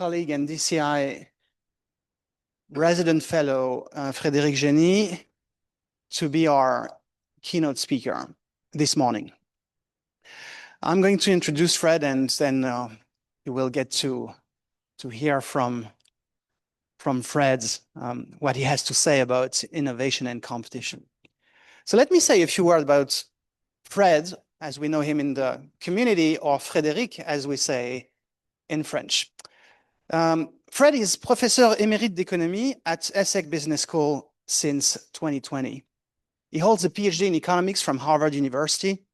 colleague and DCI resident fellow, Frédéric, to be our keynote speaker this morning. I'm going to introduce Fred, and then you will get to hear from Fred what he has to say about innovation and competition. So let me say a few words about Fred, as we know him in the community, or Frédéric, as we say in French. Fred is Professor Émérite d'Économie at ESSEC Business School since 2020. He holds a PhD in economics from Harvard University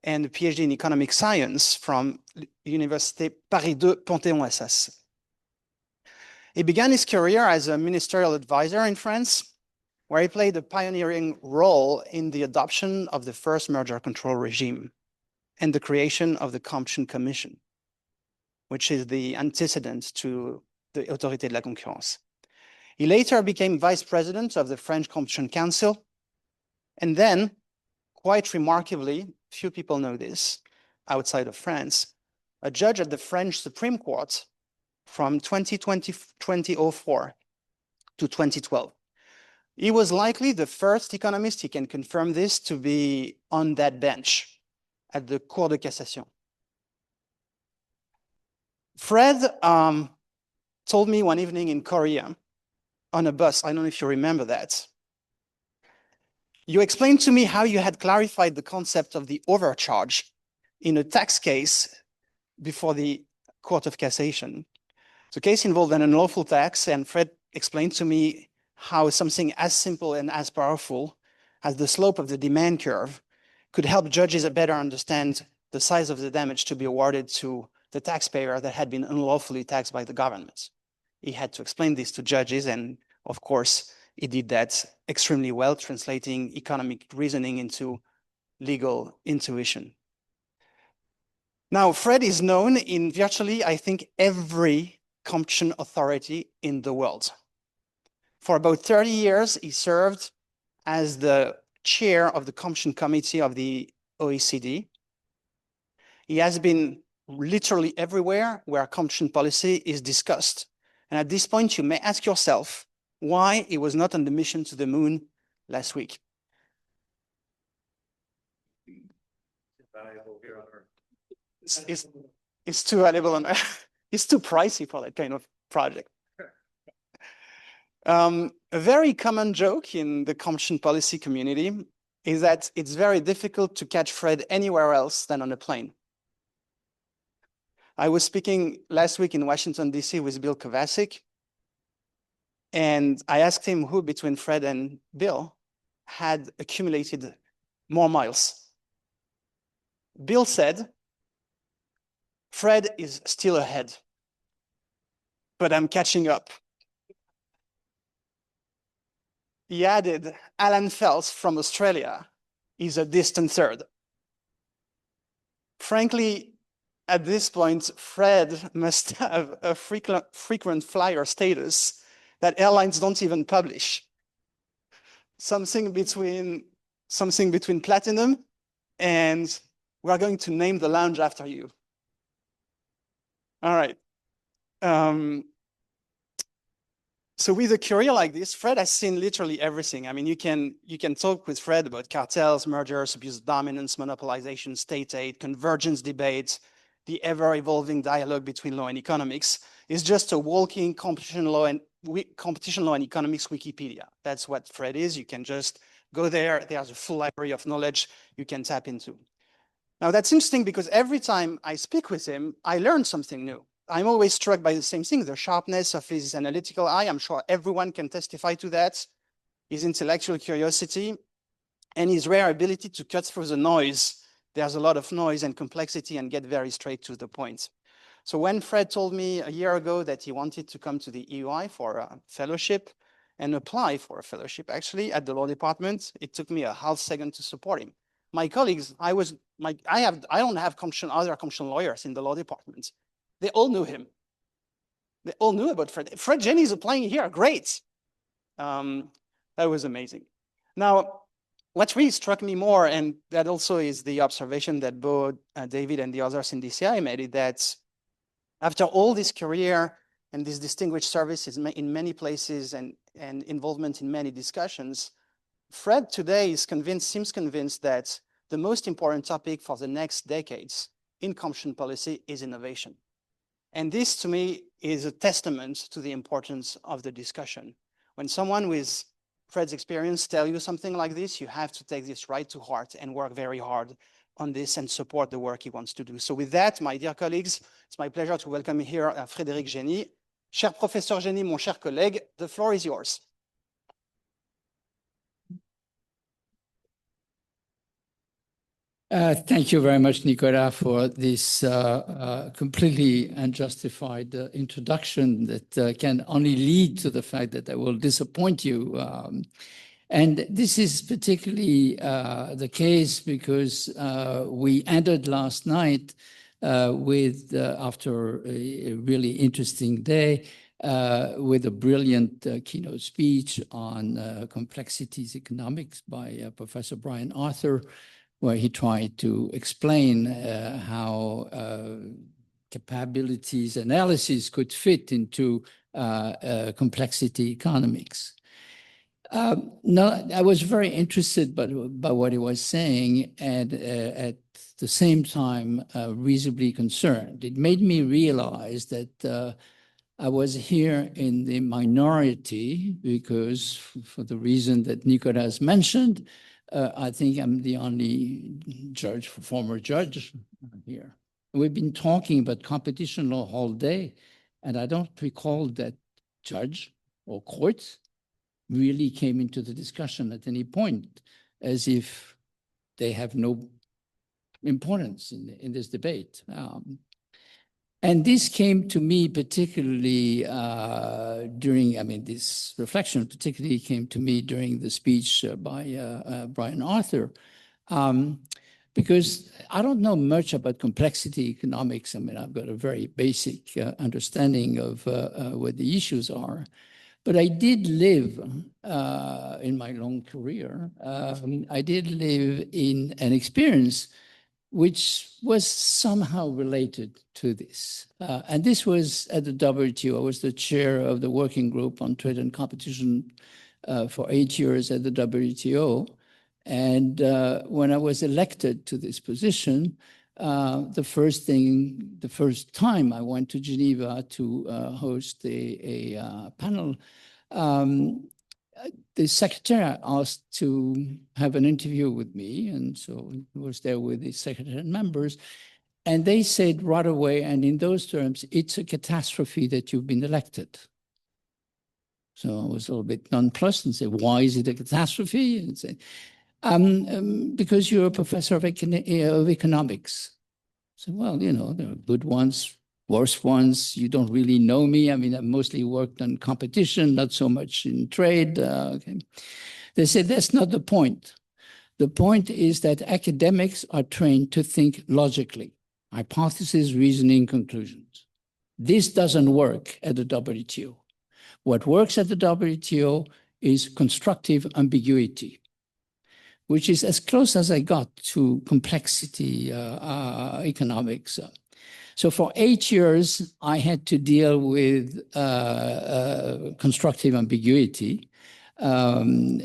and a PhD in economic science from Université Paris II Panthéon-Assas. He began his career as a ministerial advisor in France, where he played a pioneering role in the adoption of the first merger control regime and the creation of the Competition Commission, which is the antecedent to the Autorité de la Concurrence. He later became vice president of the French Competition Council, and then, quite remarkably, few people know this outside of France, a judge at the French Supreme Court from 2004 to 2012. He was likely the first economist, he can confirm this, to be on that bench at the Cour de Cassation. Fred told me one evening in Korea on a bus, I don't know if you remember that, you explained to me how you had clarified the concept of the overcharge in a tax case before the Court of Cassation. The case involved an unlawful tax, and Fred explained to me how something as simple and as powerful as the slope of the demand curve could help judges better understand the size of the damage to be awarded to the taxpayer that had been unlawfully taxed by the government. He had to explain this to judges, and of course, he did that extremely well, translating economic reasoning into legal intuition. Now, Fred is known in virtually, I think, every competition authority in the world. For about 30 years, he served as the chair of the competition committee of the OECD. He has been literally everywhere where competition policy is discussed. And at this point, you may ask yourself why he was not on the mission to the moon last week. It's too valuable on Earth. It's too pricey for that kind of project. A very common joke in the competition policy community is that it's very difficult to catch Fred anywhere else than on a plane. I was speaking last week in Washington, DC with Bill Kovacic, and I asked him who between Fred and Bill had accumulated more miles. Bill said, Fred is still ahead, but I'm catching up. He added, Alan Fels from Australia is a distant third. Frankly, at this point, Fred must have a frequent flyer status that airlines don't even publish. Something between platinum and we're going to name the lounge after you. All right. So with a career like this, Fred has seen literally everything. I mean, you can talk with Fred about cartels, mergers, abuse of dominance, monopolization, state aid, convergence debates, the ever-evolving dialogue between law and economics. Is just a walking competition law and economics Wikipedia. That's what Fred is. You can just go there. There's a full library of knowledge you can tap into. Now, that's interesting because every time I speak with him, I learn something new. I'm always struck by the same thing, the sharpness of his analytical eye. I'm sure everyone can testify to that. His intellectual curiosity and his rare ability to cut through the noise. There's a lot of noise and complexity and get very straight to the point. So when Fred told me a year ago that he wanted to come to the EUI for a fellowship and apply for a fellowship actually at the law department, it took me a half second to support him. My colleagues, I don't have other competition lawyers in the law department. They all knew him. They all knew about Fred. Fred Jenny's applying here, great. That was amazing. Now, what really struck me more, and that also is the observation that both David and the others in DCI made, is that after all this career and this distinguished service is in many places and involvement in many discussions, Fred today seems convinced that the most important topic for the next decades in competition policy is innovation. And this, to me, is a testament to the importance of the discussion. When someone with Fred's experience tells you something like this, you have to take this right to heart and work very hard on this and support the work he wants to do. So with that, my dear colleagues, it's my pleasure to welcome here Frédéric Génie. Cher Professeur Génie, mon cher collègue, the floor is yours. Thank you very much, Nicolas, for this completely unjustified introduction that can only lead to the fact that I will disappoint you. And this is particularly the case because we ended last night after a really interesting day, with a brilliant keynote speech on complexities economics by Professor Brian Arthur, where he tried to explain how capabilities analysis could fit into complexity economics. No, I was very interested by what he was saying, and at the same time, reasonably concerned. It made me realize that I was here in the minority because, for the reason that Nicolas mentioned, I think I'm the only former judge here. We've been talking about competition law all day, and I don't recall that judge or courts really came into the discussion at any point, as if they have no importance in this debate. And this came to me particularly this reflection particularly came to me during the speech by Brian Arthur, because I don't know much about complexity economics. I mean, I've got a very basic understanding of what the issues are, but I did live in my long career, I did live in an experience which was somehow related to this. And this was at the WTO. I was the chair of the working group on trade and competition for 8 years at the WTO. And when I was elected to this position, the first time I went to Geneva to host a panel, the secretary asked to have an interview with me, and so I was there with the secretary members, and they said right away, and in those terms, it's a catastrophe that you've been elected. So I was a little bit nonplussed and said, why is it a catastrophe? And said, because you're a professor of economics. So, well, you know, there are good ones, worse ones. You don't really know me. I mean, I've mostly worked on competition, not so much in trade. Okay. They said, that's not the point. The point is that academics are trained to think logically, hypothesis, reasoning, conclusions. This doesn't work at the WTO. What works at the WTO is constructive ambiguity, which is as close as I got to complexity economics. So for 8 years, I had to deal with constructive ambiguity,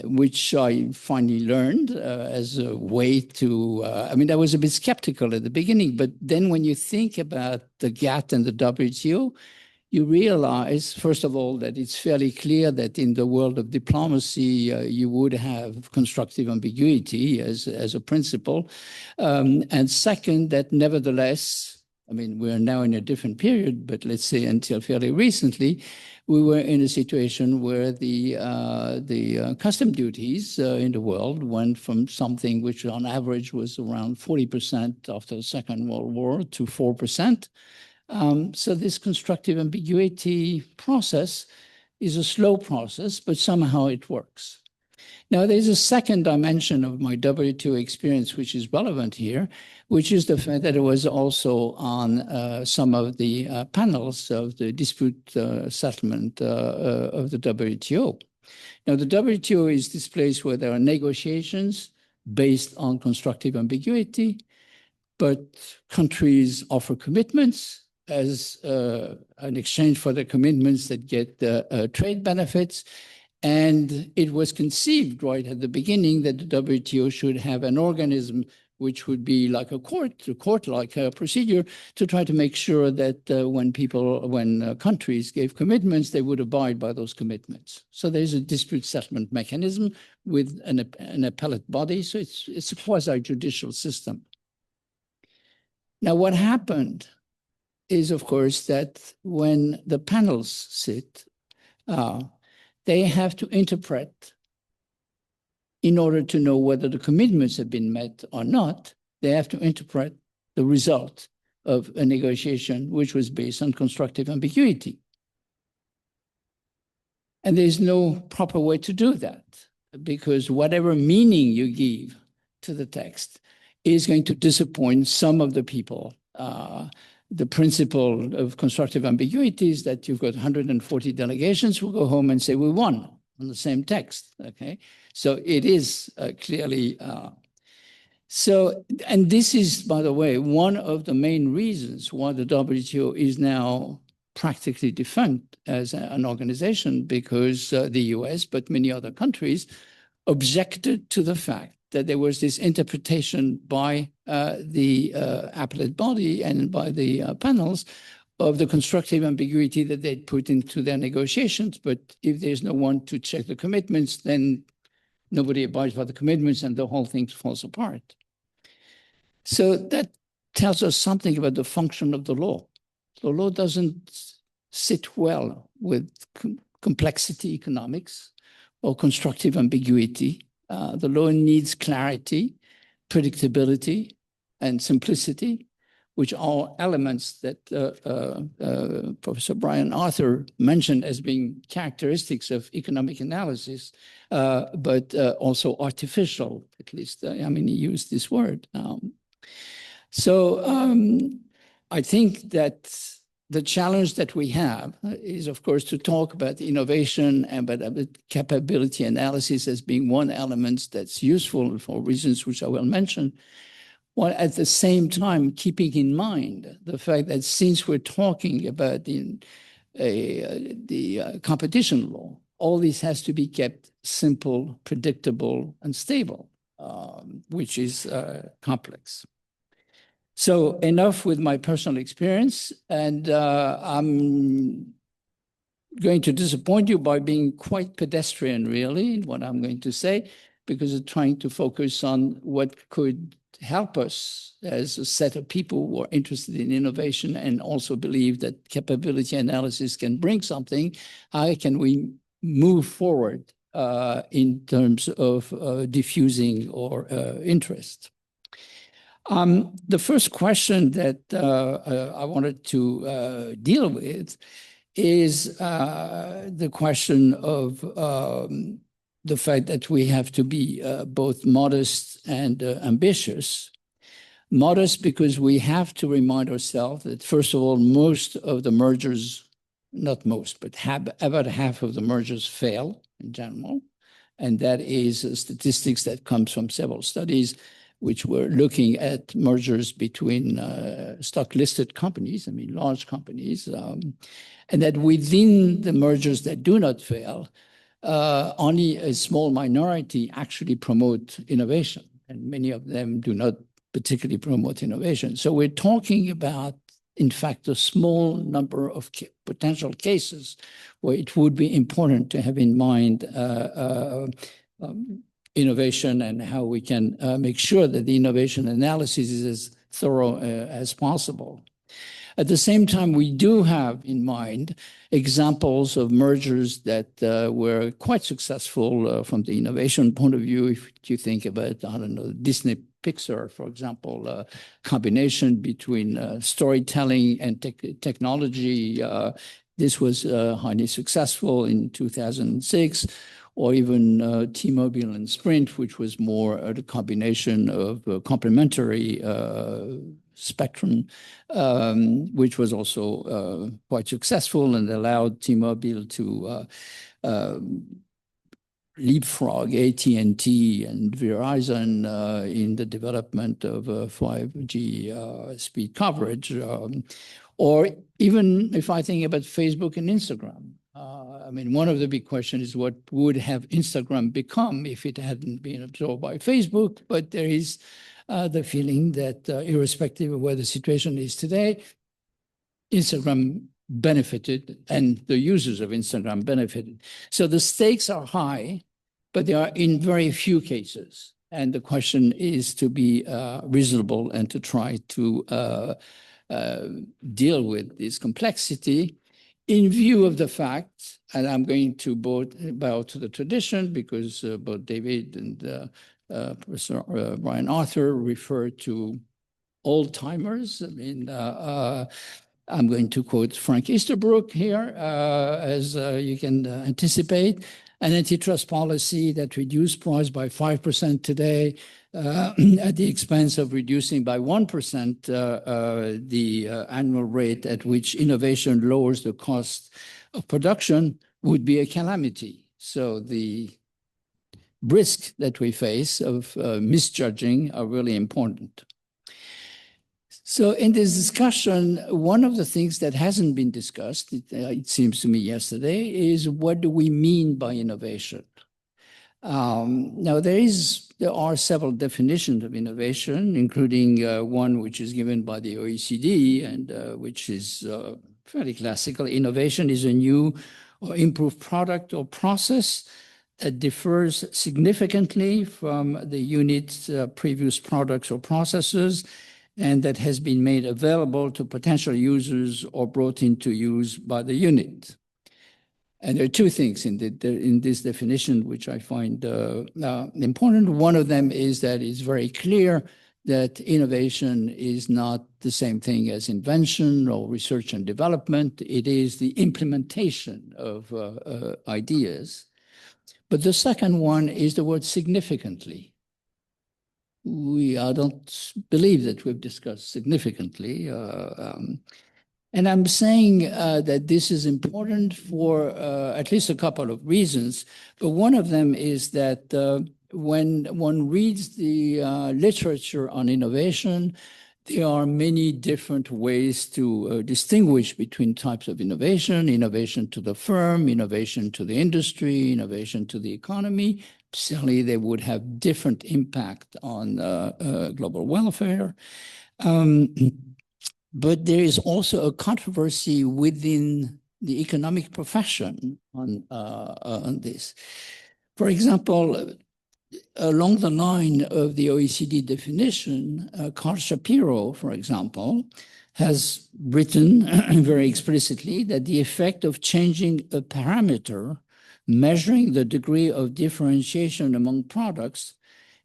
which I finally learned as a way to, I mean, I was a bit skeptical at the beginning, but then when you think about the GATT and the WTO, you realize, first of all, that it's fairly clear that in the world of diplomacy, you would have constructive ambiguity as a principle. And second, that nevertheless, I mean, we're now in a different period, but let's say until fairly recently, we were in a situation where the custom duties in the world went from something which on average was around 40% after the Second World War to 4%. So this constructive ambiguity process is a slow process, but somehow it works. Now, there's a second dimension of my WTO experience, which is relevant here, which is the fact that it was also on some of the panels of the dispute settlement of the WTO. Now, the WTO is this place where there are negotiations based on constructive ambiguity, but countries offer commitments, as an exchange for the commitments that get trade benefits. And it was conceived right at the beginning that the WTO should have an organism which would be like a court-like procedure to try to make sure that when countries gave commitments, they would abide by those commitments. So there's a dispute settlement mechanism with an appellate body. So it's a quasi-judicial system. Now, what happened is, of course, that when the panels sit, they have to interpret, in order to know whether the commitments have been met or not, they have to interpret the result of a negotiation which was based on constructive ambiguity. And there's no proper way to do that, because whatever meaning you give to the text is going to disappoint some of the people. The principle of constructive ambiguity is that you've got 140 delegations who go home and say, we won on the same text, okay? So it is clearly, and this is, by the way, one of the main reasons why the WTO is now practically defunct as an organization, because the US, but many other countries, objected to the fact that there was this interpretation by the appellate body and by the panels of the constructive ambiguity that they'd put into their negotiations. But if there's no one to check the commitments, then nobody abides by the commitments and the whole thing falls apart. So that tells us something about the function of the law. The law doesn't sit well with complexity economics or constructive ambiguity. The law needs clarity, predictability, and simplicity, which are elements that Professor Brian Arthur mentioned as being characteristics of economic analysis, but also artificial, at least, I mean, he used this word. I think that the challenge that we have is, of course, to talk about innovation and about capability analysis as being one element that's useful for reasons which I will mention, while at the same time keeping in mind the fact that since we're talking about the competition law, all this has to be kept simple, predictable, and stable, which is complex. So enough with my personal experience, and I'm going to disappoint you by being quite pedestrian, really, in what I'm going to say, because I'm trying to focus on what could help us as a set of people who are interested in innovation and also believe that capability analysis can bring something. How can we move forward in terms of diffusing or interest? The first question that I wanted to deal with is the question of the fact that we have to be both modest and ambitious. Modest because we have to remind ourselves that, first of all, most of the mergers, not most, but about half of the mergers fail in general. And that is statistics that comes from several studies which were looking at mergers between stock-listed companies, I mean, large companies, and that within the mergers that do not fail, only a small minority actually promote innovation, and many of them do not particularly promote innovation. So we're talking about, in fact, a small number of potential cases where it would be important to have in mind innovation and how we can make sure that the innovation analysis is as thorough as possible. At the same time, we do have in mind examples of mergers that were quite successful from the innovation point of view. If you think about, I don't know, Disney Pixar, for example, combination between storytelling and technology. This was highly successful in 2006. Or even T-Mobile and Sprint, which was more the combination of complementary spectrum, which was also quite successful and allowed T-Mobile to leapfrog AT&T and Verizon in the development of 5G speed coverage. Or even if I think about Facebook and Instagram. I mean, one of the big questions is what would have Instagram become if it hadn't been absorbed by Facebook? But there is the feeling that irrespective of where the situation is today, Instagram benefited and the users of Instagram benefited. So the stakes are high, but they are in very few cases. And the question is to be reasonable and to try to deal with this complexity in view of the fact, and I'm going to bow to the tradition because both David and Professor Brian Arthur refer to old timers. I mean, I'm going to quote Frank Easterbrook here, as you can anticipate. An antitrust policy that reduced price by 5% today at the expense of reducing by 1% the annual rate at which innovation lowers the cost of production would be a calamity. So the risk that we face of misjudging are really important. So in this discussion, one of the things that hasn't been discussed, it seems to me yesterday, is what do we mean by innovation? Now, there are several definitions of innovation, including one which is given by the OECD and which is fairly classical. Innovation is a new or improved product or process that differs significantly from the unit's previous products or processes, and that has been made available to potential users or brought into use by the unit. And there are two things in this definition which I find important. One of them is that it's very clear that innovation is not the same thing as invention or research and development. It is the implementation of ideas. But the second one is the word significantly. I don't believe that we've discussed significantly. And I'm saying that this is important for at least a couple of reasons. But one of them is that when one reads the literature on innovation, there are many different ways to distinguish between types of innovation: innovation to the firm, innovation to the industry, innovation to the economy. Certainly, they would have different impact on global welfare. But there is also a controversy within the economic profession on this. For example, along the line of the OECD definition, Carl Shapiro, for example, has written very explicitly that the effect of changing a parameter measuring the degree of differentiation among products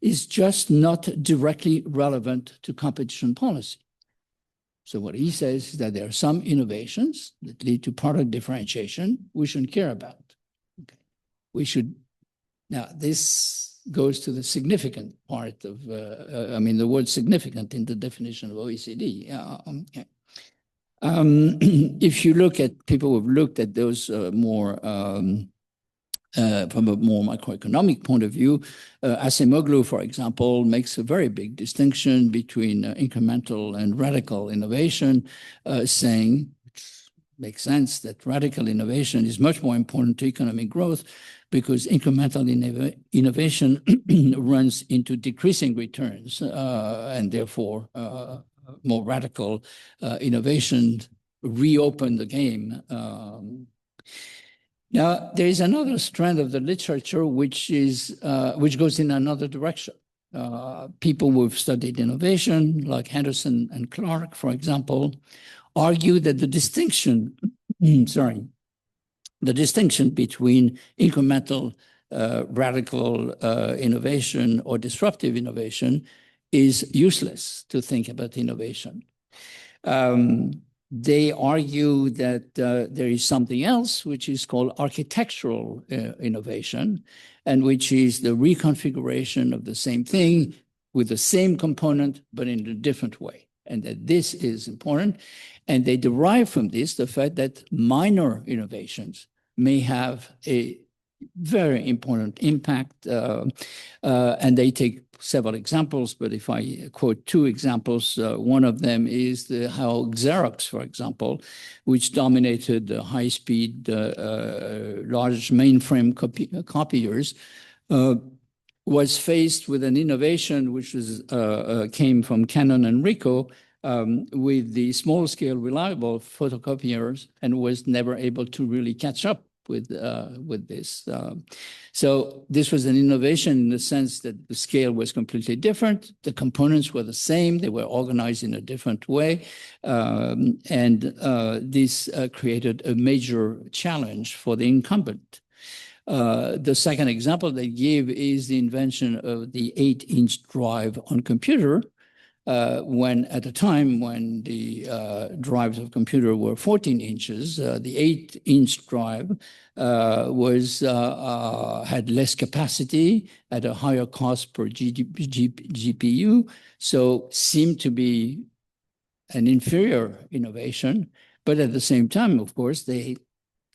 is just not directly relevant to competition policy. So what he says is that there are some innovations that lead to product differentiation we shouldn't care about. Okay. We should, now this goes to the significant part of, I mean, the word significant in the definition of OECD. Okay. If you look at people who've looked at those more, from a more macroeconomic point of view, Acemoglu, for example, makes a very big distinction between incremental and radical innovation, saying, which makes sense, that radical innovation is much more important to economic growth because incremental innovation runs into decreasing returns, and therefore more radical innovation reopen the game. Now, there is another strand of the literature which goes in another direction. People who have studied innovation, like Henderson and Clark, for example, argue that the distinction between incremental, radical innovation or disruptive innovation is useless to think about innovation. They argue that there is something else which is called architectural innovation, and which is the reconfiguration of the same thing with the same component, but in a different way. And that this is important. And they derive from this the fact that minor innovations may have a very important impact. And they take several examples, but if I quote two examples, one of them is how Xerox, for example, which dominated the high-speed, large mainframe copiers, was faced with an innovation which was, came from Canon and Ricoh, with the small-scale reliable photocopiers, and was never able to really catch up with this. So this was an innovation in the sense that the scale was completely different. The components were the same. They were organized in a different way. And this created a major challenge for the incumbent. The second example they give is the invention of the 8-inch drive on computer, when at the time when the drives of computer were 14 inches, the 8-inch drive had less capacity at a higher cost per GPU, so seemed to be an inferior innovation. But at the same time, of course, they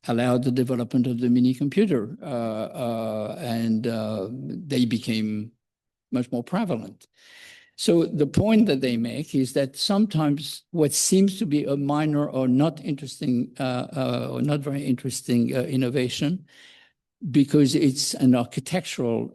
allowed the development of the mini computer, and they became much more prevalent. So the point that they make is that sometimes what seems to be a minor or not interesting or not very interesting innovation, because it's an architectural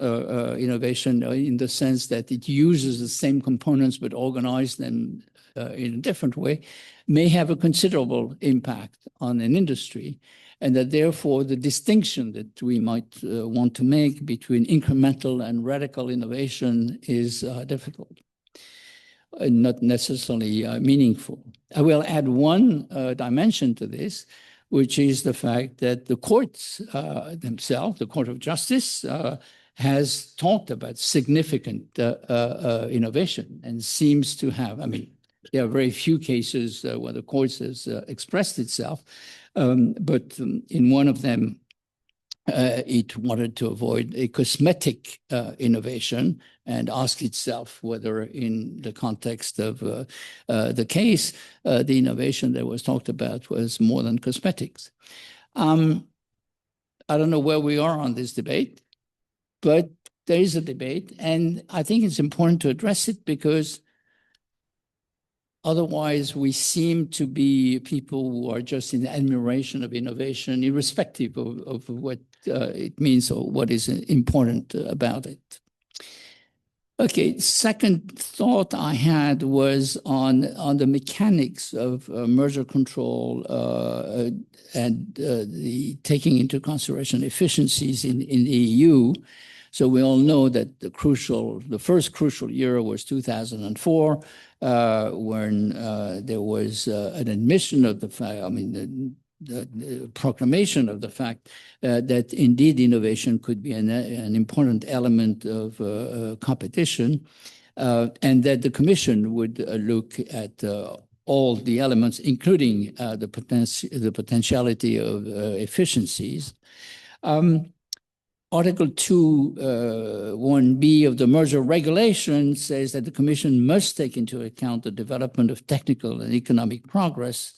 innovation in the sense that it uses the same components but organizes them in a different way, may have a considerable impact on an industry, and that therefore the distinction that we might want to make between incremental and radical innovation is difficult. Not necessarily meaningful. I will add one dimension to this, which is the fact that the courts themselves, the Court of Justice, has talked about significant innovation and seems to have, I mean, there are very few cases where the courts has expressed itself, but in one of them, it wanted to avoid a cosmetic innovation and ask itself whether in the context of the case, the innovation that was talked about was more than cosmetics. I don't know where we are on this debate, but there is a debate, and I think it's important to address it because otherwise we seem to be people who are just in admiration of innovation, irrespective of what it means or what is important about it. Okay, second thought I had was on the mechanics of merger control and the taking into consideration efficiencies in the EU. So we all know that the first crucial year was 2004, when there was an admission of the fact, I mean, the proclamation of the fact that indeed innovation could be an important element of competition, and that the Commission would look at all the elements, including the potentiality of efficiencies. Article 2(1)(b) of the merger regulation says that the Commission must take into account the development of technical and economic progress,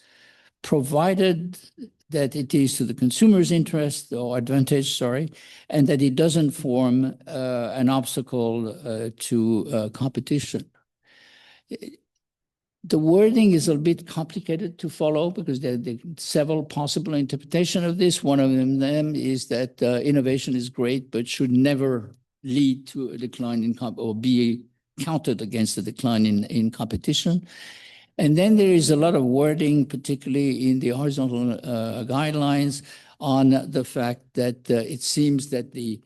provided that it is to the consumer's interest or advantage, and that it doesn't form an obstacle to competition. The wording is a bit complicated to follow because there are several possible interpretations of this. One of them is that innovation is great, but should never lead to a decline in or be counted against a decline in competition. And then there is a lot of wording, particularly in the horizontal guidelines, on the fact that it seems that the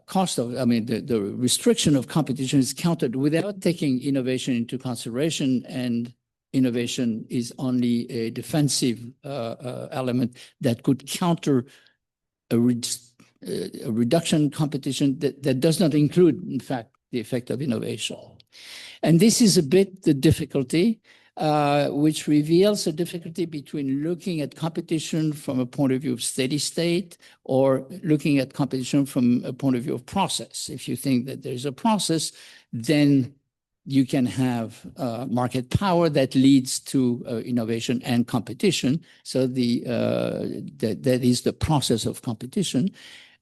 cost of, the restriction of competition is counted without taking innovation into consideration, and innovation is only a defensive element that could counter a reduction in competition that does not include, in fact, the effect of innovation. And this is a bit the difficulty, which reveals a difficulty between looking at competition from a point of view of steady state or looking at competition from a point of view of process. If you think that there's a process, then you can have market power that leads to innovation and competition. So that is the process of competition.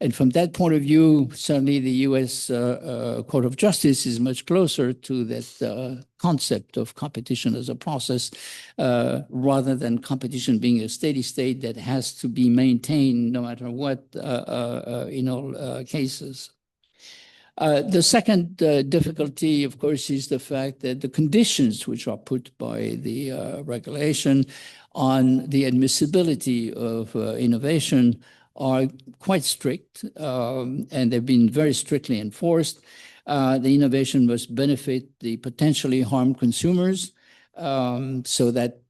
And from that point of view, certainly the U.S. Court of Justice is much closer to that concept of competition as a process, rather than competition being a steady state that has to be maintained no matter what in all cases. The second difficulty, of course, is the fact that the conditions which are put by the regulation on the admissibility of innovation are quite strict, and they've been very strictly enforced. The innovation must benefit the potentially harmed consumers, so that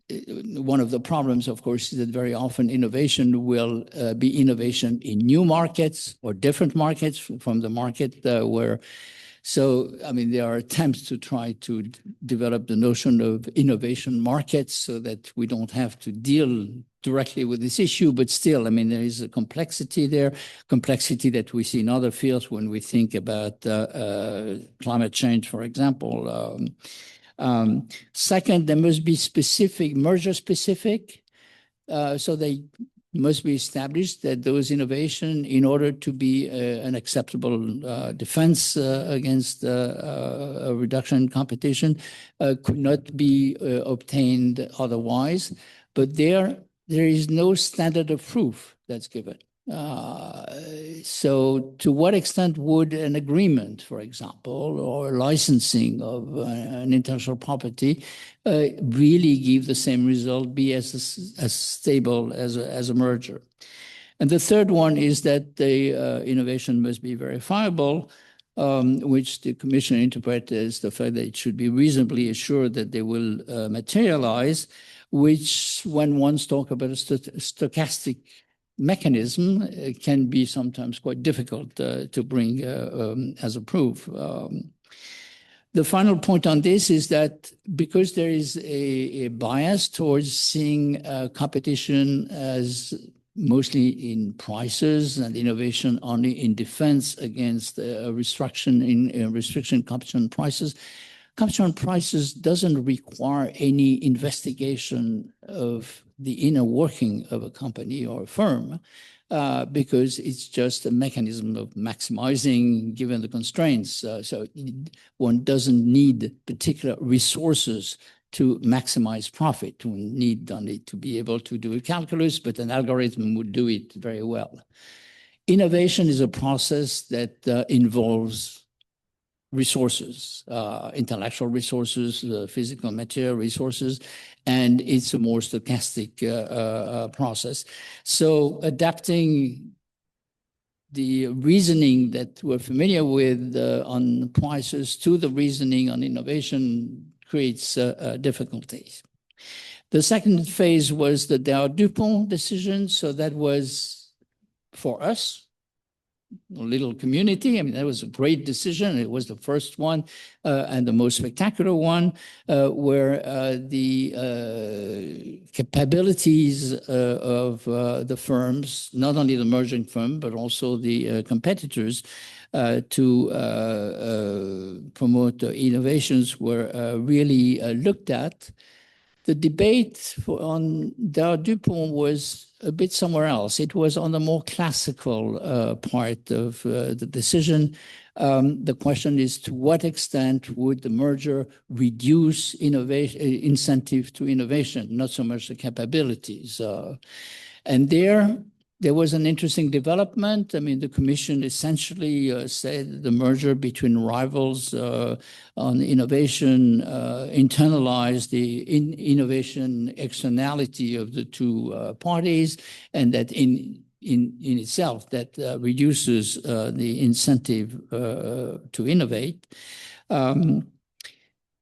one of the problems, of course, is that very often innovation will be innovation in new markets or different markets from the market where. So, I mean, there are attempts to try to develop the notion of innovation markets so that we don't have to deal directly with this issue. But still, I mean, there is a complexity there, complexity that we see in other fields when we think about climate change, for example. Second, there must be specific, merger specific. So they must be established that those innovation, in order to be an acceptable defense against a reduction in competition, could not be obtained otherwise. But there is no standard of proof that's given. So to what extent would an agreement, for example, or licensing of an intellectual property really give the same result, be as stable as a merger? And the third one is that the innovation must be verifiable, which the Commission interprets as the fact that it should be reasonably assured that they will materialize, which when one talks about a stochastic mechanism can be sometimes quite difficult to bring as a proof. The final point on this is that because there is a bias towards seeing competition as mostly in prices and innovation only in defense against restriction competition prices. Competition on prices doesn't require any investigation of the inner working of a company or a firm, because it's just a mechanism of maximizing given the constraints. So one doesn't need particular resources to maximize profit. One need only to be able to do a calculus, but an algorithm would do it very well. Innovation is a process that involves resources, intellectual resources, physical material resources, and it's a more stochastic process. So adapting the reasoning that we're familiar with on prices to the reasoning on innovation creates difficulties. The second phase was the Dow-DuPont decision. So that was, for us, a little community. I mean, that was a great decision. It was the first one and the most spectacular one where the capabilities of the firms, not only the merging firm, but also the competitors to promote innovations were really looked at. The debate on Dow-DuPont was a bit somewhere else. It was on the more classical part of the decision. The question is, to what extent would the merger reduce innovation, incentive to innovation, not so much the capabilities? And there was an interesting development. I mean, the Commission essentially said the merger between rivals on innovation internalized the innovation externality of the two parties, and that in itself that reduces the incentive to innovate.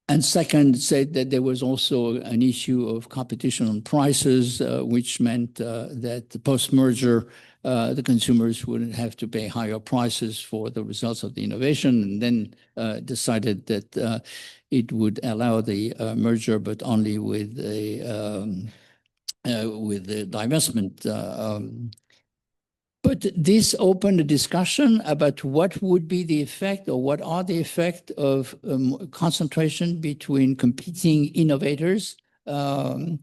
And second, said that there was also an issue of competition on prices, which meant that post-merger, the consumers wouldn't have to pay higher prices for the results of the innovation, and then decided that it would allow the merger, but only with the divestment But this opened a discussion about what would be the effect or what are the effect of concentration between competing innovators. And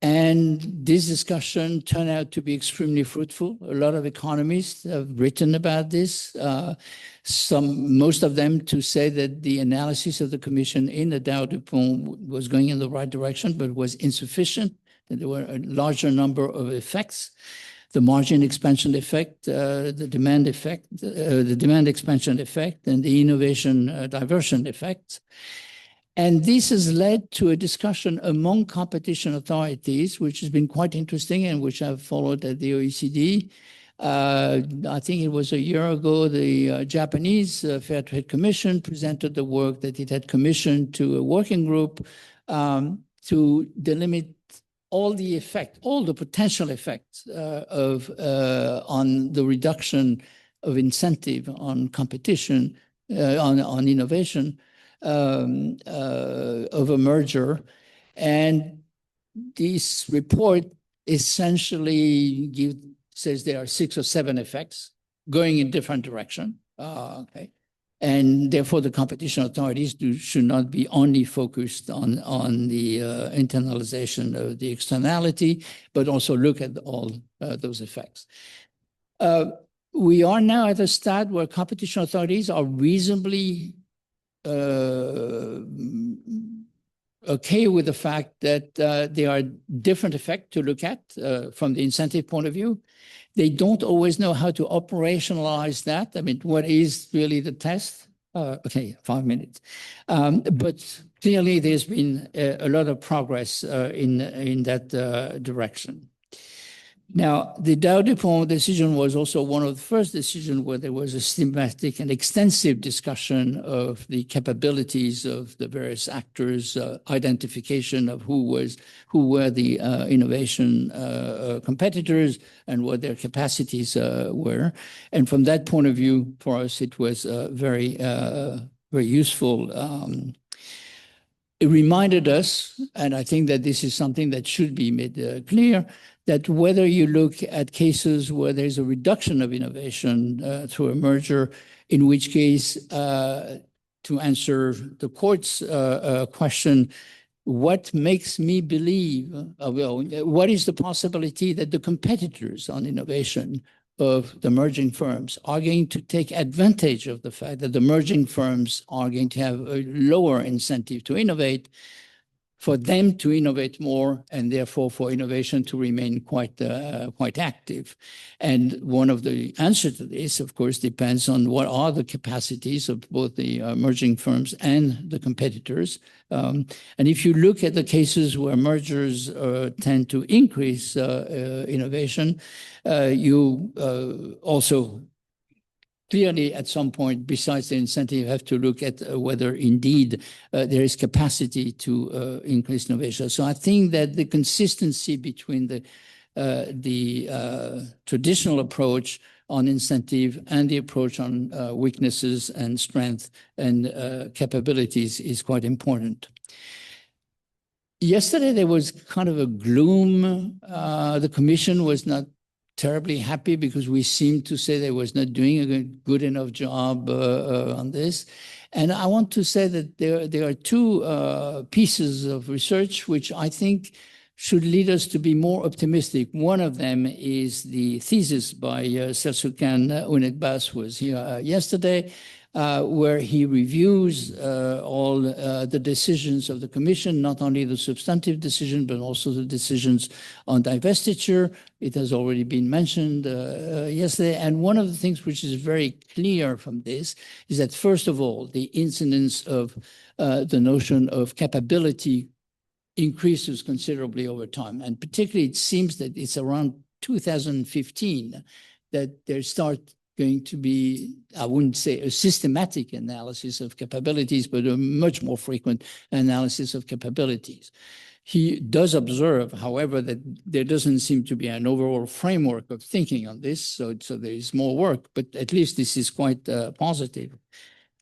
this discussion turned out to be extremely fruitful. A lot of economists have written about this. Most of them to say that the analysis of the Commission in the Dow DuPont was going in the right direction, but was insufficient, that there were a larger number of effects. The margin expansion effect, the demand expansion effect, and the innovation diversion effect. And this has led to a discussion among competition authorities, which has been quite interesting and which I've followed at the OECD. I think it was a year ago, the Japanese Fair Trade Commission presented the work that it had commissioned to a working group to delimit all the potential effects on the reduction of incentive on competition, on innovation, of a merger. And this report essentially says there are 6 or 7 effects going in different directions. Okay. And therefore, the competition authorities should not be only focused on the internalization of the externality, but also look at all those effects. We are now at a stade where competition authorities are reasonably okay with the fact that there are different effects to look at from the incentive point of view. They don't always know how to operationalize that. I mean, what is really the test? Okay, 5 minutes. But clearly, there's been a lot of progress in that direction. Now, the Dow DuPont decision was also one of the first decisions where there was a systematic and extensive discussion of the capabilities of the various actors, identification of who were the innovation competitors and what their capacities were. And from that point of view, for us, it was very useful. It reminded us, and I think that this is something that should be made clear, that whether you look at cases where there's a reduction of innovation through a merger, in which case, to answer the court's question, what makes me believe, what is the possibility that the competitors on innovation of the merging firms are going to take advantage of the fact that the merging firms are going to have a lower incentive to innovate, for them to innovate more, and therefore for innovation to remain quite active. And one of the answers to this, of course, depends on what are the capacities of both the merging firms and the competitors. And if you look at the cases where mergers tend to increase innovation, you also clearly, at some point, besides the incentive, you have to look at whether indeed there is capacity to increase innovation. So I think that the consistency between the traditional approach on incentive and the approach on weaknesses and strength and capabilities is quite important. Yesterday, there was kind of a gloom. The Commission was not terribly happy because we seemed to say they was not doing a good enough job on this. And I want to say that there are 2 pieces of research which I think should lead us to be more optimistic. One of them is the thesis by Selçukhan Unetbas was here yesterday, where he reviews all the decisions of the Commission, not only the substantive decision, but also the decisions on divestiture. It has already been mentioned yesterday. And one of the things which is very clear from this is that, first of all, the incidence of the notion of capability increases considerably over time. And particularly, it seems that it's around 2015 that there start going to be, I wouldn't say a systematic analysis of capabilities, but a much more frequent analysis of capabilities. He does observe, however, that there doesn't seem to be an overall framework of thinking on this, so there is more work, but at least this is quite positive.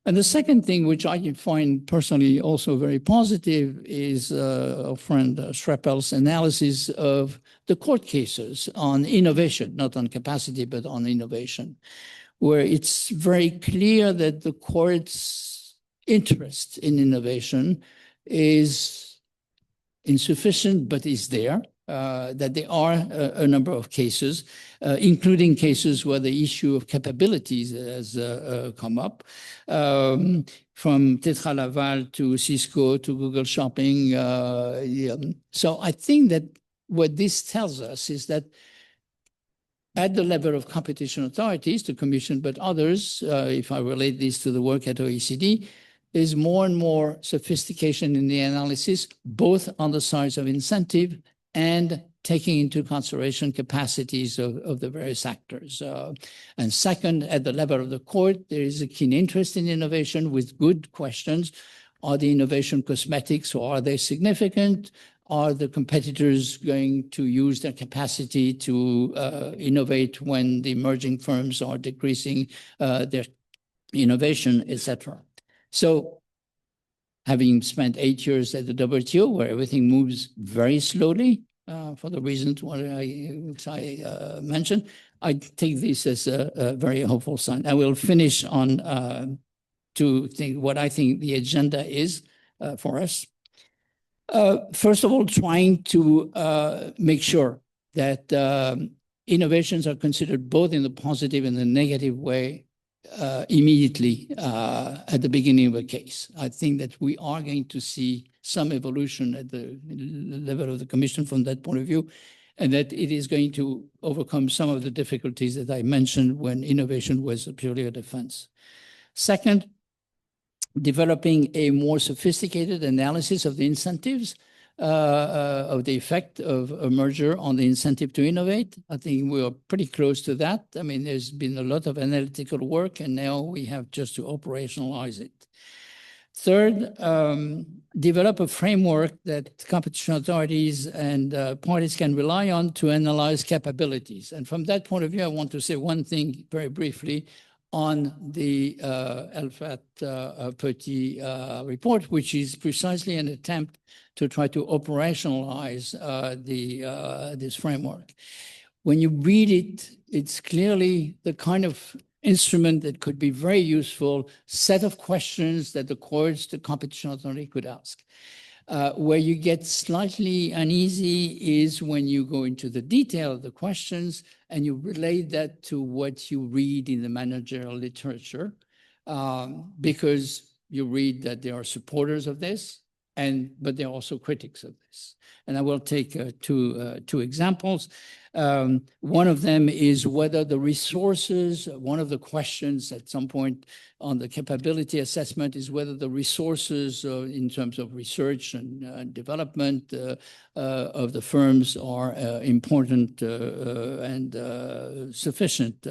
And the second thing, which I find personally also very positive, is our friend Schreppel's analysis of the court cases on innovation, not on capacity, but on innovation, where it's very clear that the court's interest in innovation is insufficient, but is there. That there are a number of cases, including cases where the issue of capabilities has come up, from Tetra Laval to Cisco to Google Shopping. Yeah. So I think that what this tells us is that at the level of competition authorities, the Commission, but others, if I relate this to the work at OECD, there's more and more sophistication in the analysis, both on the sides of incentive and taking into consideration capacities of the various actors. And second, at the level of the court, there is a keen interest in innovation with good questions. Are the innovation cosmetics, or are they significant? Are the competitors going to use their capacity to innovate when the emerging firms are decreasing their innovation, etc.? So having spent 8 years at the WTO, where everything moves very slowly for the reasons which I mentioned, I take this as a very hopeful sign. I will finish on what I think the agenda is for us. First of all, trying to make sure that innovations are considered both in the positive and the negative way immediately at the beginning of a case. I think that we are going to see some evolution at the level of the Commission from that point of view, and that it is going to overcome some of the difficulties that I mentioned when innovation was purely a defense. Second, developing a more sophisticated analysis of the incentives, of the effect of a merger on the incentive to innovate. I think we are pretty close to that. I mean, there's been a lot of analytical work, and now we have just to operationalize it. Third, develop a framework that competition authorities and parties can rely on to analyze capabilities. And from that point of view, I want to say one thing very briefly on the Petit report, which is precisely an attempt to try to operationalize this framework. When you read it, it's clearly the kind of instrument that could be very useful, set of questions that the courts, the competition authority could ask. Where you get slightly uneasy is when you go into the detail of the questions and you relate that to what you read in the managerial literature, because you read that there are supporters of this, but there are also critics of this. And I will take two examples. One of them is whether the resources, one of the questions at some point on the capability assessment is whether the resources in terms of research and development of the firms are important and sufficient.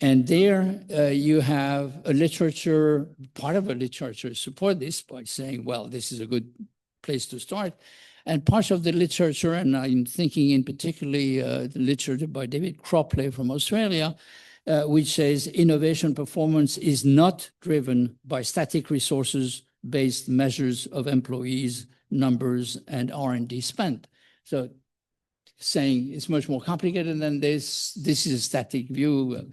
And there you have a literature, part of a literature support this by saying, well, this is a good place to start. And part of the literature, and I'm thinking in particularly the literature by David Cropley from Australia, which says innovation performance is not driven by static resources-based measures of employees, numbers, and R&D spent. So saying it's much more complicated than this. This is a static view.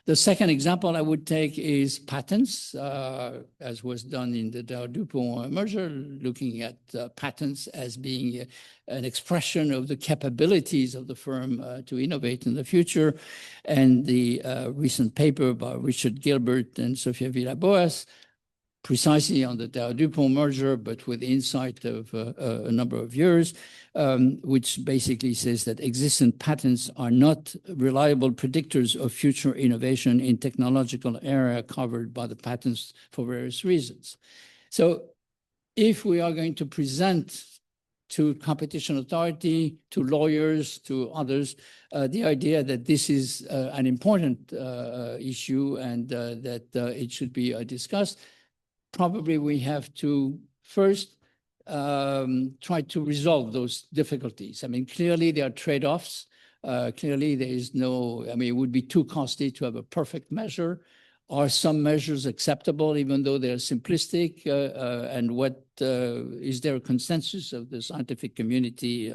The second example I would take is patents, as was done in the Dow-DuPont merger, looking at patents as being an expression of the capabilities of the firm to innovate in the future. And the recent paper by Richard Gilbert and Sofia Villaboas, precisely on the Dow-DuPont merger, but with the insight of a number of years, which basically says that existing patents are not reliable predictors of future innovation in technological area covered by the patents for various reasons. So if we are going to present to competition authority, to lawyers, to others, the idea that this is an important issue and that it should be discussed, probably we have to first try to resolve those difficulties. I mean, clearly there are trade-offs. Clearly there is no, I mean, it would be too costly to have a perfect measure are some measures acceptable, even though they're simplistic? And what is there a consensus of the scientific community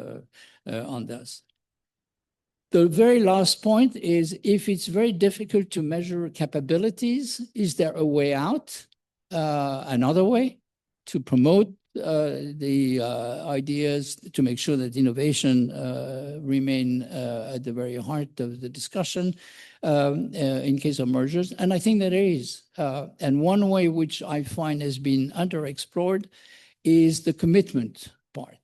on this? The very last point is, if it's very difficult to measure capabilities, is there a way out, another way to promote the ideas, to make sure that innovation remain at the very heart of the discussion in case of mergers? And I think that there is. And one way which I find has been underexplored is the commitment part.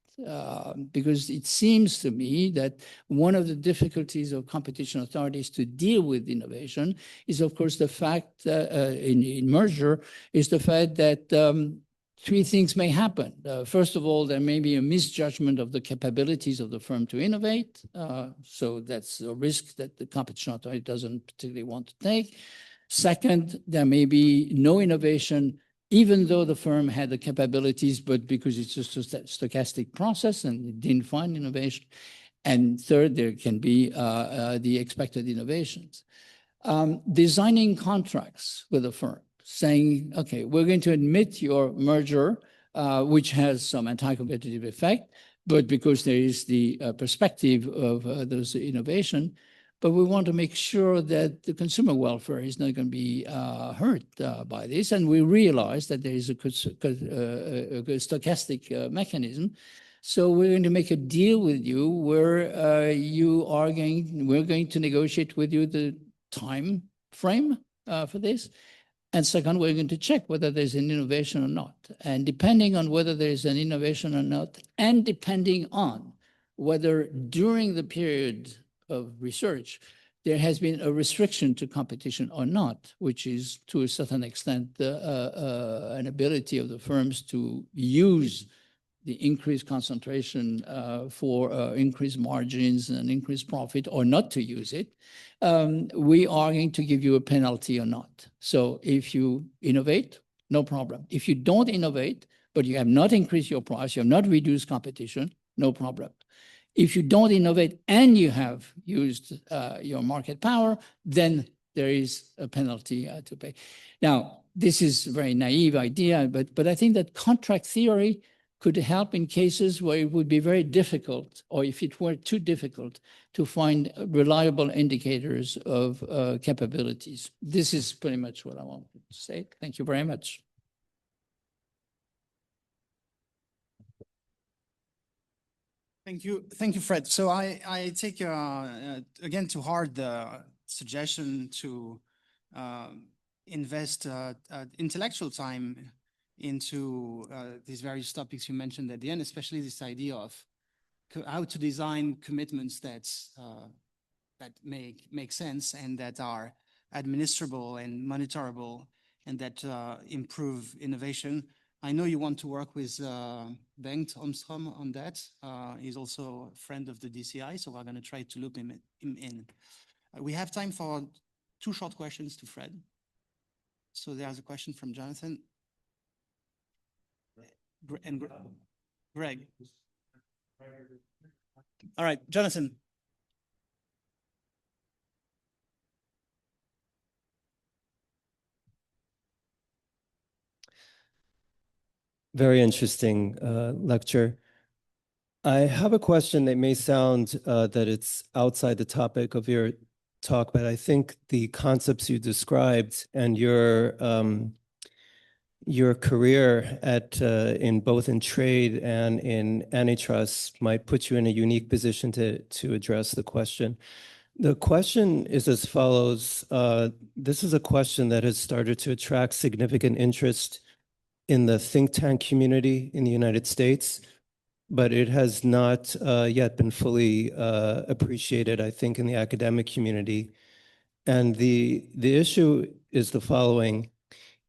Because it seems to me that one of the difficulties of competition authorities to deal with innovation is, of course, the fact in merger is the fact that three things may happen. First of all, there may be a misjudgment of the capabilities of the firm to innovate. So that's a risk that the competition authority doesn't particularly want to take. Second, there may be no innovation even though the firm had the capabilities, but because it's just a stochastic process and it didn't find innovation. And third, there can be the expected innovations. Designing contracts with a firm, saying, okay, we're going to admit your merger, which has some anti-competitive effect, but because there is the perspective of those innovation, but we want to make sure that the consumer welfare is not going to be hurt by this. And we realize that there is a stochastic mechanism. So we're going to make a deal with you where we're going to negotiate with you the time frame for this. And second, we're going to check whether there's an innovation or not. And depending on whether there's an innovation or not, and depending on whether during the period of research, there has been a restriction to competition or not, which is to a certain extent an ability of the firms to use the increased concentration for increased margins and increased profit, or not to use it. We are going to give you a penalty or not. So if you innovate, no problem. If you don't innovate, but you have not increased your price, you have not reduced competition, no problem. If you don't innovate and you have used your market power, then there is a penalty to pay. Now, this is a very naive idea, but I think that contract theory could help in cases where it would be very difficult, or if it were too difficult, to find reliable indicators of capabilities. This is pretty much what I wanted to say. Thank you very much. Thank you, Fred. So I take again to heart the suggestion to invest intellectual time into these various topics you mentioned at the end, especially this idea of how to design commitments that make sense and that are administrable and monitorable and that improve innovation. I know you want to work with Bengt Holmström on that. He's also a friend of the DCI, so we're going to try to loop him in. We have time for 2 short questions to Fred. So there's a question from Jonathan. And Greg. All right, Jonathan. Very interesting lecture. I have a question that may sound that it's outside the topic of your talk, but I think the concepts you described and your career in both in trade and in antitrust might put you in a unique position to address the question. The question is as follows. This is a question that has started to attract significant interest in the think tank community in the United States, but it has not yet been fully appreciated, I think, in the academic community. And the issue is the following.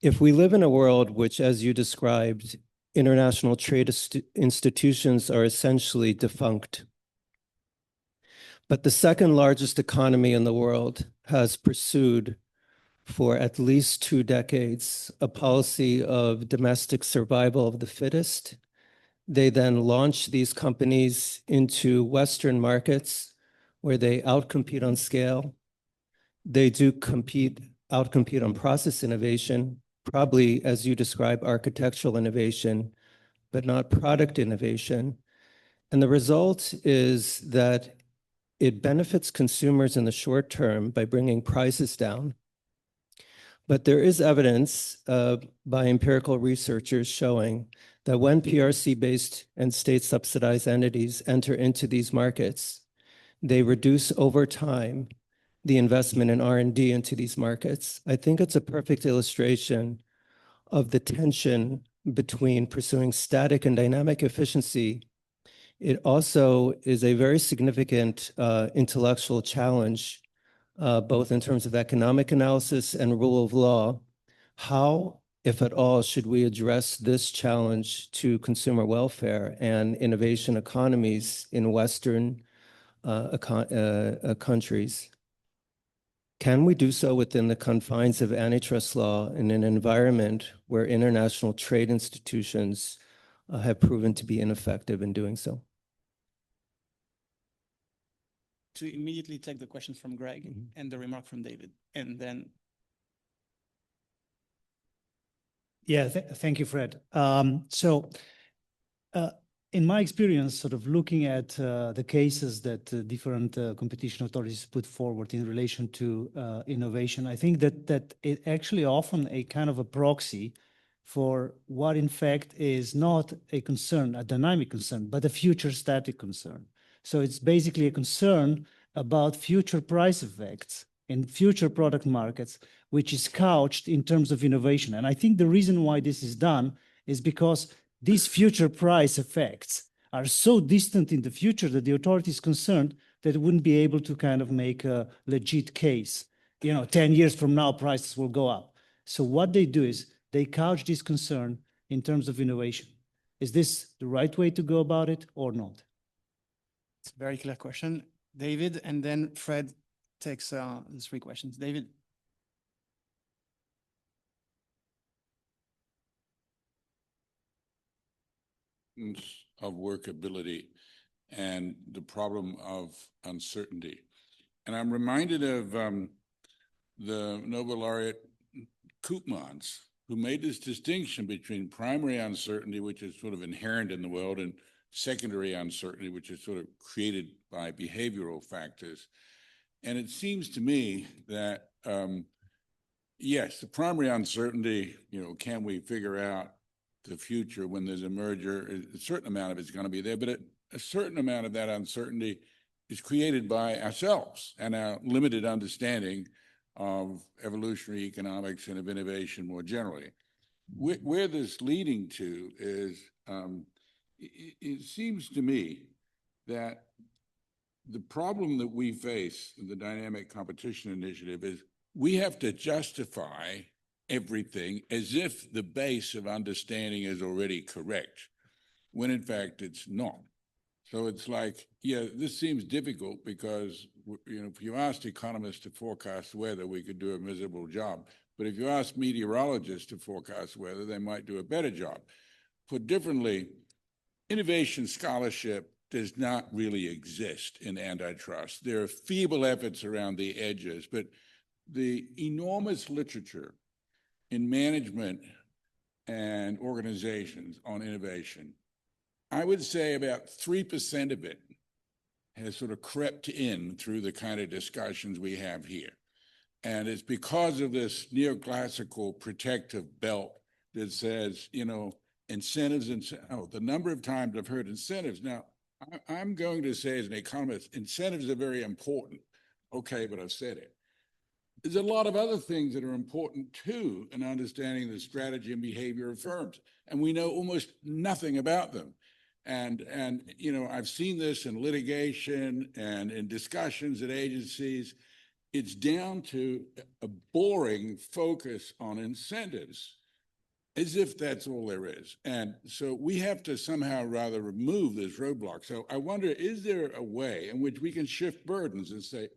If we live in a world which, as you described, international trade institutions are essentially defunct, but the second largest economy in the world has pursued for at least 2 decades a policy of domestic survival of the fittest. They then launch these companies into Western markets where they outcompete on scale. They do compete outcompete on process innovation, probably, as you describe, architectural innovation, but not product innovation. And the result is that it benefits consumers in the short term by bringing prices down. But there is evidence by empirical researchers showing that when PRC-based and state-subsidized entities enter into these markets, they reduce over time the investment in R&D into these markets. I think it's a perfect illustration of the tension between pursuing static and dynamic efficiency. It also is a very significant intellectual challenge, both in terms of economic analysis and rule of law. How, if at all, should we address this challenge to consumer welfare and innovation economies in Western countries? Can we do so within the confines of antitrust law in an environment where international trade institutions have proven to be ineffective in doing so? To immediately take the questions from Greg and the remark from David, and then. Yeah, thank you, Fred. In my experience, sort of looking at the cases that different competition authorities put forward in relation to innovation, I think that it actually often a kind of a proxy for what in fact is not a concern, a dynamic concern, but a future static concern. So it's basically a concern about future price effects in future product markets, which is couched in terms of innovation. And I think the reason why this is done is because these future price effects are so distant in the future that the authority is concerned that it wouldn't be able to kind of make a legit case. 10 years from now, prices will go up. So what they do is they couch this concern in terms of innovation. Is this the right way to go about it or not? It's a very clear question. David, and then Fred takes the 3 questions. David. Of workability and the problem of uncertainty. And I'm reminded of the Nobel laureate Koopmans, who made this distinction between primary uncertainty, which is sort of inherent in the world, and secondary uncertainty, which is sort of created by behavioral factors. And it seems to me that, yes, the primary uncertainty, can we figure out the future when there's a merger? A certain amount of it's going to be there, but a certain amount of that uncertainty is created by ourselves and our limited understanding of evolutionary economics and of innovation more generally. Where this leading to is, it seems to me that the problem that we face in the Dynamic Competition Initiative is we have to justify everything as if the base of understanding is already correct, when in fact it's not. So it's like, yeah, this seems difficult because, if you asked economists to forecast weather, we could do a miserable job. But if you ask meteorologists to forecast weather, they might do a better job. Put differently, innovation scholarship does not really exist in antitrust. There are feeble efforts around the edges, but the enormous literature in management and organizations on innovation, I would say about 3% of it has sort of crept in through the kind of discussions we have here. And it's because of this neoclassical protective belt that says, incentives, the number of times I've heard incentives. Now, I'm going to say as an economist, incentives are very important. Okay, but I've said it. There's a lot of other things that are important too in understanding the strategy and behavior of firms, and we know almost nothing about them. And I've seen this in litigation and in discussions at agencies. It's down to a boring focus on incentives, as if that's all there is. And so we have to somehow rather remove this roadblock. So I wonder, is there a way in which we can shift burdens and say,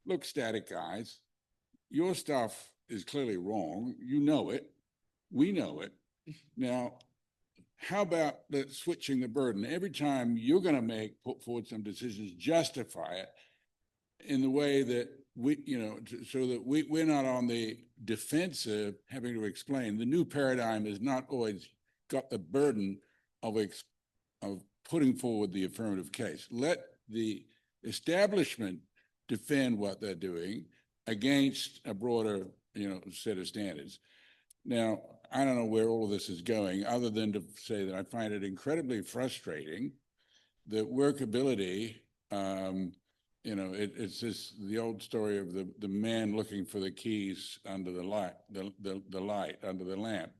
look, static guys, your stuff is clearly wrong. You know it. We know it. Now, how about switching the burden? Every time you're going to put forward some decisions, justify it in the way that so that we're not on the defensive having to explain. The new paradigm has not always got the burden of putting forward the affirmative case. Let the establishment defend what they're doing against a broader, set of standards. Now, I don't know where all of this is going, other than to say that I find it incredibly frustrating that workability, it's just the old story of the man looking for the keys under the light, the light under the lamp.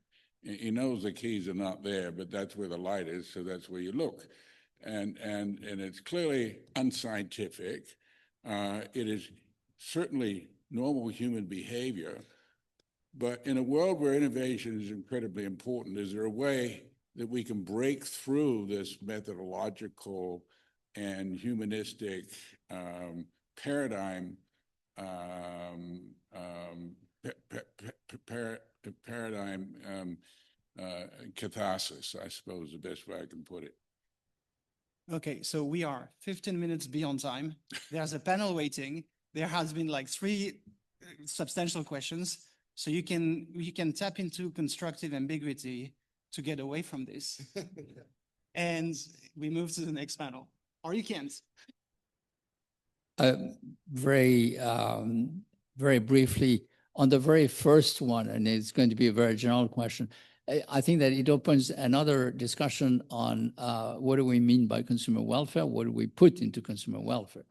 He knows the keys are not there, but that's where the light is, so that's where you look. And it's clearly unscientific. It is certainly normal human behavior. But in a world where innovation is incredibly important, is there a way that we can break through this methodological and humanistic paradigm catharsis, I suppose is the best way I can put it. Okay, so we are 15 minutes beyond time. There's a panel waiting. There has been like 3 substantial questions. So you can tap into constructive ambiguity to get away from this. And we move to the next panel. Or you can't. Very briefly, on the very first one, and it's going to be a very general question, I think that it opens another discussion on what do we mean by consumer welfare? What do we put into consumer welfare?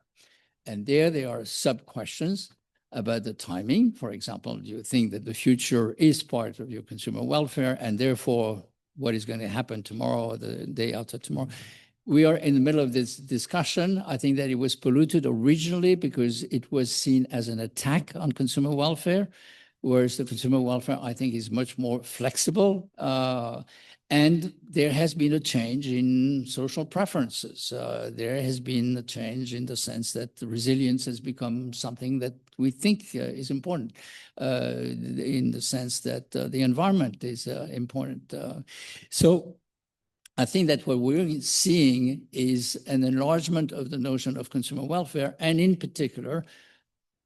And there are sub-questions about the timing. For example, do you think that the future is part of your consumer welfare, and therefore what is going to happen tomorrow or the day after tomorrow? We are in the middle of this discussion. I think that it was polluted originally because it was seen as an attack on consumer welfare, whereas the consumer welfare, I think, is much more flexible. And there has been a change in social preferences. There has been a change in the sense that the resilience has become something that we think is important, in the sense that the environment is important. So I think that what we're seeing is an enlargement of the notion of consumer welfare, and in particular,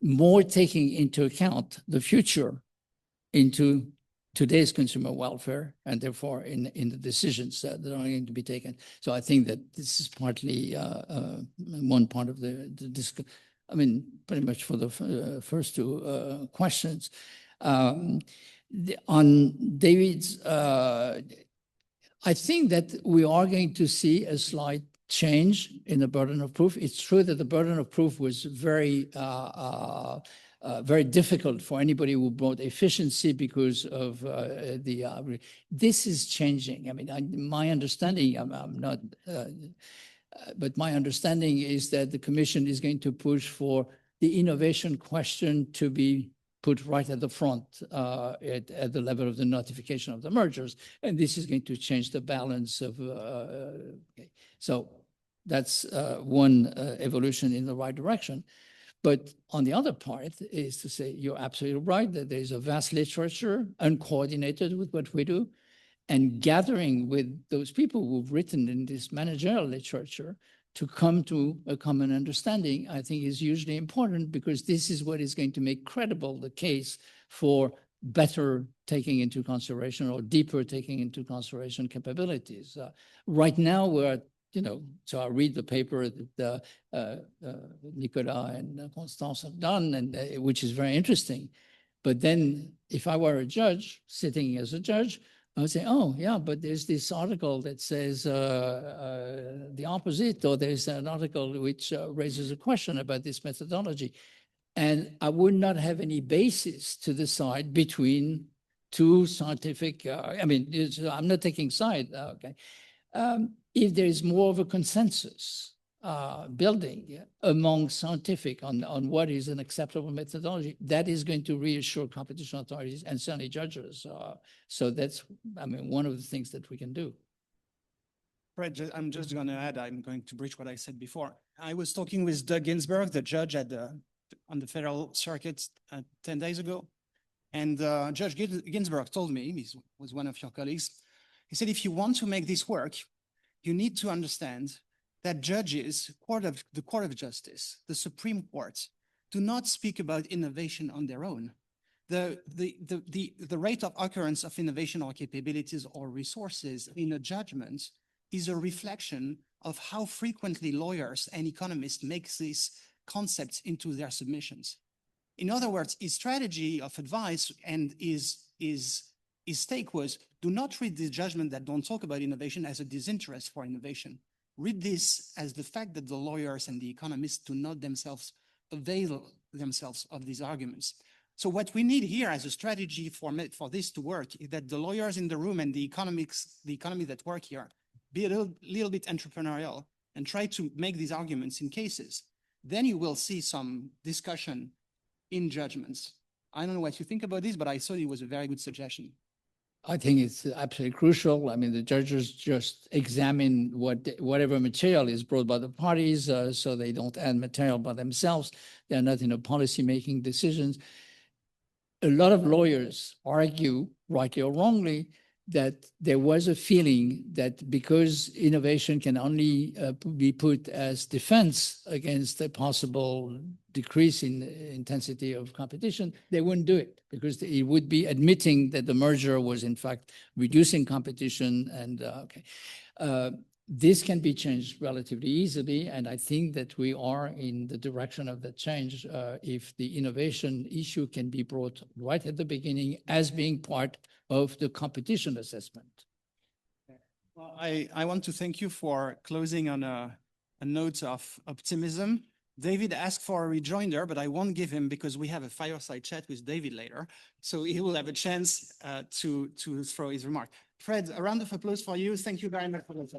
more taking into account the future into today's consumer welfare, and therefore in the decisions that are going to be taken. So I think that this is partly one part of the discussion. I mean, pretty much for the first 2 questions. On David's, I think that we are going to see a slight change in the burden of proof. It's true that the burden of proof was very difficult for anybody who brought efficiency because of this is changing. I mean, my understanding, I'm not, but my understanding is that the Commission is going to push for the innovation question to be put right at the front at the level of the notification of the mergers. And this is going to change the balance of, okay. So that's one evolution in the right direction. But on the other part is to say, you're absolutely right that there's a vast literature uncoordinated with what we do, and gathering with those people who've written in this managerial literature to come to a common understanding, I think is hugely important, because this is what is going to make credible the case for better taking into consideration or deeper taking into consideration capabilities. Right now, we're at, so I read the paper that Nicolas and Constance have done, and which is very interesting. But then if I were a judge, sitting as a judge, I would say, oh, yeah, but there's this article that says the opposite, or there's an article which raises a question about this methodology. And I would not have any basis to decide between 2 scientific, I mean, I'm not taking side, okay. If there is more of a consensus building among scientific on what is an acceptable methodology, that is going to reassure competition authorities and certainly judges. So that's, I mean, one of the things that we can do. Fred, I'm just going to add, I'm going to bridge what I said before. I was talking with Doug Ginsburg, the judge on the federal circuit 10 days ago. And Judge Ginsburg told me, he was one of your colleagues, he said, if you want to make this work, you need to understand that judges, the Court of Justice, the Supreme Court, do not speak about innovation on their own. The rate of occurrence of innovation or capabilities or resources in a judgment is a reflection of how frequently lawyers and economists make these concepts into their submissions. In other words, his strategy of advice and his take was, do not read this judgment that don't talk about innovation as a disinterest for innovation. Read this as the fact that the lawyers and the economists do not themselves avail themselves of these arguments. So what we need here as a strategy for this to work is that the lawyers in the room and the economy that work here be a little bit entrepreneurial and try to make these arguments in cases. Then you will see some discussion in judgments. I don't know what you think about this, but I thought it was a very good suggestion. I think it's absolutely crucial. I mean, the judges just examine whatever material is brought by the parties, so they don't add material by themselves. They're not in a policy-making decisions. A lot of lawyers argue, rightly or wrongly, that there was a feeling that because innovation can only be put as defense against a possible decrease in intensity of competition, they wouldn't do it because it would be admitting that the merger was in fact reducing competition. And this can be changed relatively easily. And I think that we are in the direction of that change if the innovation issue can be brought right at the beginning as being part of the competition assessment. Well, I want to thank you for closing on a note of optimism. David asked for a rejoinder, but I won't give him because we have a fireside chat with David later. So he will have a chance to throw his remark. Fred, a round of applause for you. Thank you very much for that.